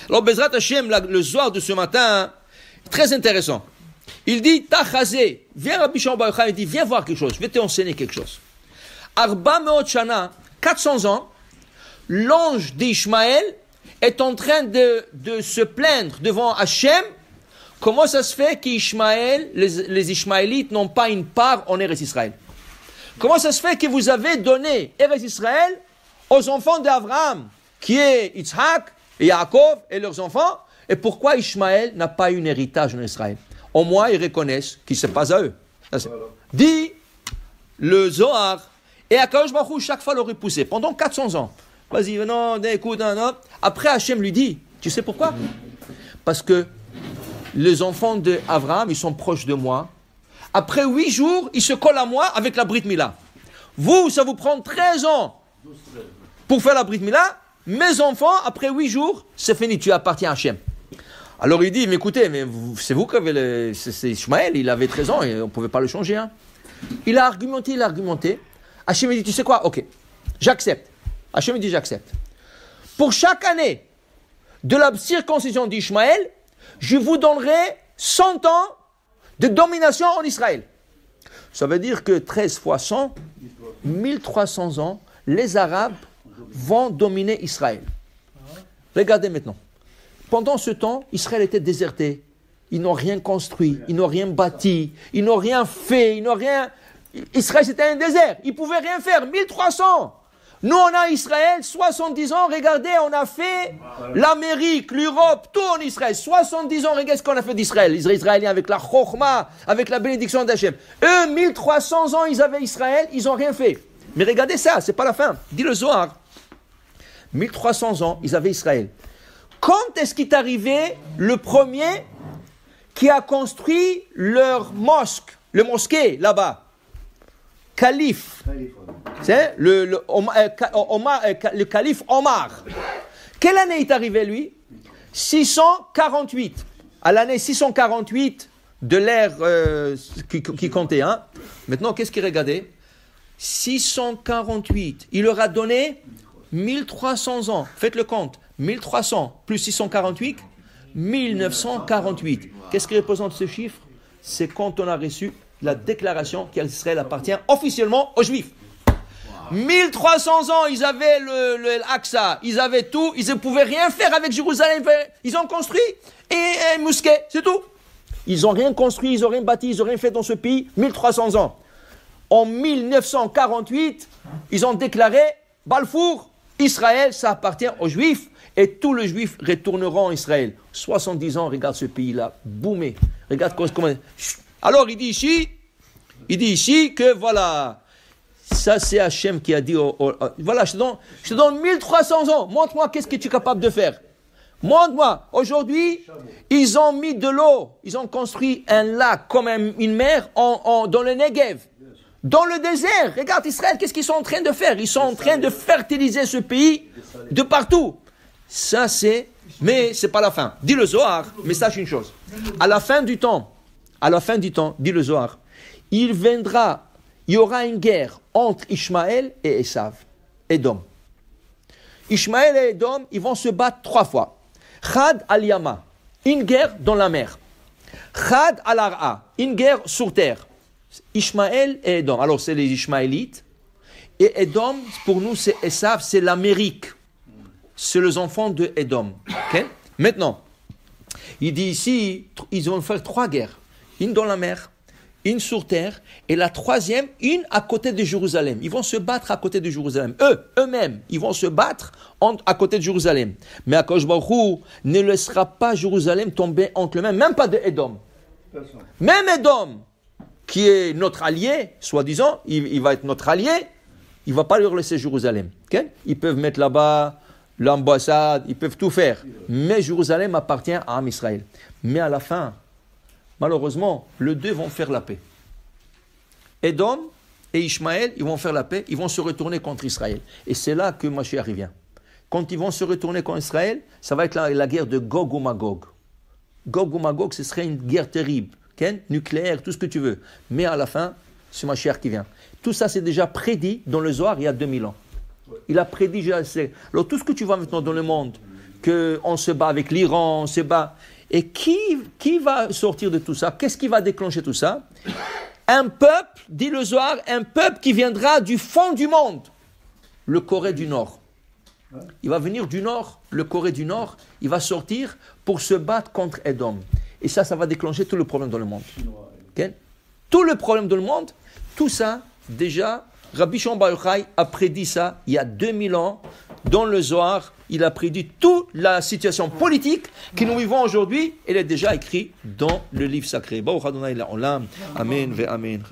Alors, Bezrat Hashem, le Zohar de ce matin, très intéressant. Il dit, Tachazé, viens Rabbi Shimon Bar Yochai, il dit, viens voir quelque chose, je vais t'enseigner quelque chose. Arba Meot Shana, 400 ans, l'ange d'Ishmaël est en train de se plaindre devant Hachem. Comment ça se fait qu'Ishmaël, les Ishmaélites n'ont pas une part en Eretz Israël? Comment ça se fait que vous avez donné Eretz Israël aux enfants d'Abraham, qui est Yitzhak et Yaakov et leurs enfants, et pourquoi Ishmaël n'a pas eu un héritage en Israël? Au moins, ils reconnaissent que ce n'est pas à eux. Dit le Zohar, et Akadosh Baruch Hu, chaque fois le repoussait, pendant 400 ans. Vas-y, non, écoute, non. Après, Hachem lui dit, tu sais pourquoi? Parce que les enfants d'Abraham, ils sont proches de moi. Après 8 jours, ils se collent à moi avec la Brit Mila. Vous, ça vous prend 13 ans pour faire la Brit Mila. Mes enfants, après 8 jours, c'est fini, tu appartiens à Hachem. Alors il dit, mais écoutez, c'est vous qui avez c'est Ishmaël, il avait 13 ans et on ne pouvait pas le changer. Hein. Il a argumenté. Hachem dit, tu sais quoi? Ok, j'accepte. Hachem dit, j'accepte. Pour chaque année de la circoncision d'Ishmaël, je vous donnerai 100 ans de domination en Israël. Ça veut dire que 13 fois 100, 1300 ans, les Arabes vont dominer Israël. Regardez maintenant. Pendant ce temps, Israël était déserté. Ils n'ont rien construit, ils n'ont rien bâti, ils n'ont rien fait, Israël, c'était un désert. Ils ne pouvaient rien faire. 1300. Nous, on a Israël, 70 ans, regardez, on a fait l'Amérique, l'Europe, tout en Israël. 70 ans, regardez ce qu'on a fait d'Israël. Les Israéliens avec la Chokhma, avec la bénédiction d'Hachem. Eux, 1300 ans, ils avaient Israël, ils n'ont rien fait. Mais regardez ça, c'est pas la fin. Dit le Zohar. 1300 ans, ils avaient Israël. Quand est-ce qu'il est arrivé le premier qui a construit leur le mosquée là-bas? Calife. C'est le calife Omar. Quelle année est arrivé lui? 648. À l'année 648 de l'ère qui comptait. Hein. Maintenant, qu'est-ce qu'il regardait? 648. Il leur a donné 1300 ans. Faites le compte. 1300 plus 648, 1948. Qu'est-ce qui représente ce chiffre? C'est quand on a reçu la déclaration qu'Israël appartient officiellement aux Juifs. 1300 ans, ils avaient l'Aqsa, ils avaient tout, ils ne pouvaient rien faire avec Jérusalem. Ils ont construit et mosquée, c'est tout. Ils n'ont rien construit, ils n'ont rien bâti, ils n'ont rien fait dans ce pays. 1300 ans. En 1948, ils ont déclaré Balfour, Israël, ça appartient aux Juifs. Et tous les Juifs retourneront en Israël. 70 ans, regarde ce pays-là, boumé. Regarde comment... Alors, il dit ici que voilà, ça c'est Hachem qui a dit, voilà, je te donne 1300 ans, montre-moi qu'est-ce que tu es capable de faire. Montre-moi, aujourd'hui, ils ont mis de l'eau, ils ont construit un lac comme une mer dans le Negev, dans le désert. Regarde Israël, qu'est-ce qu'ils sont en train de faire? Ils sont en train de fertiliser ce pays de partout. Ça c'est, mais c'est pas la fin. Dit le Zohar, mais sache une chose, à la fin du temps, dit le Zohar, il y aura une guerre entre Ishmaël et Esav, Édom. Ishmaël et Édom, ils vont se battre 3 fois. Chad al-Yama, une guerre dans la mer. Chad al-Ar'a, une guerre sur terre. Ishmaël et Édom. Alors c'est les Ishmaélites. Et Édom, pour nous, c'est Esav, c'est l'Amérique. C'est les enfants de Édom. Okay? Maintenant, il dit ici, ils vont faire 3 guerres. Une dans la mer, une sur terre, et la troisième, une à côté de Jérusalem. Ils vont se battre à côté de Jérusalem. Eux-mêmes, ils vont se battre à côté de Jérusalem. Mais Akadosh Baruch Hu ne laissera pas Jérusalem tomber entre les mains, même pas de Édom. Même Édom, qui est notre allié, soi-disant, il va être notre allié, il ne va pas leur laisser Jérusalem. Okay? Ils peuvent mettre là-bas l'ambassade, ils peuvent tout faire. Mais Jérusalem appartient à Am Israël. Mais à la fin, malheureusement, les deux vont faire la paix. Édom et Ishmaël, ils vont faire la paix, ils vont se retourner contre Israël. Et c'est là que Mashiach revient. Quand ils vont se retourner contre Israël, ça va être la guerre de Gog ou Magog. Gog ou Magog, ce serait une guerre terrible, nucléaire, tout ce que tu veux. Mais à la fin, c'est Mashiach qui vient. Tout ça, c'est déjà prédit dans le Zohar il y a 2000 ans. Il a prédit, alors tout ce que tu vois maintenant dans le monde, qu'on se bat avec l'Iran, on se bat. Et qui va sortir de tout ça? Qu'est-ce qui va déclencher tout ça? Un peuple, dit le Zohar, un peuple qui viendra du fond du monde, le Corée du Nord. Il va venir du Nord, le Corée du Nord, il va sortir pour se battre contre Edom. Et ça va déclencher tout le problème dans le monde. Okay? Tout le problème dans le monde, tout ça, déjà, Rabbi Shimon Bar Yochai a prédit ça il y a 2000 ans. Dans le Zohar, il a prédit toute la situation politique que nous vivons aujourd'hui. Elle est déjà écrite dans le livre sacré. Baruch Adonai La'olam. Amen ve Amen.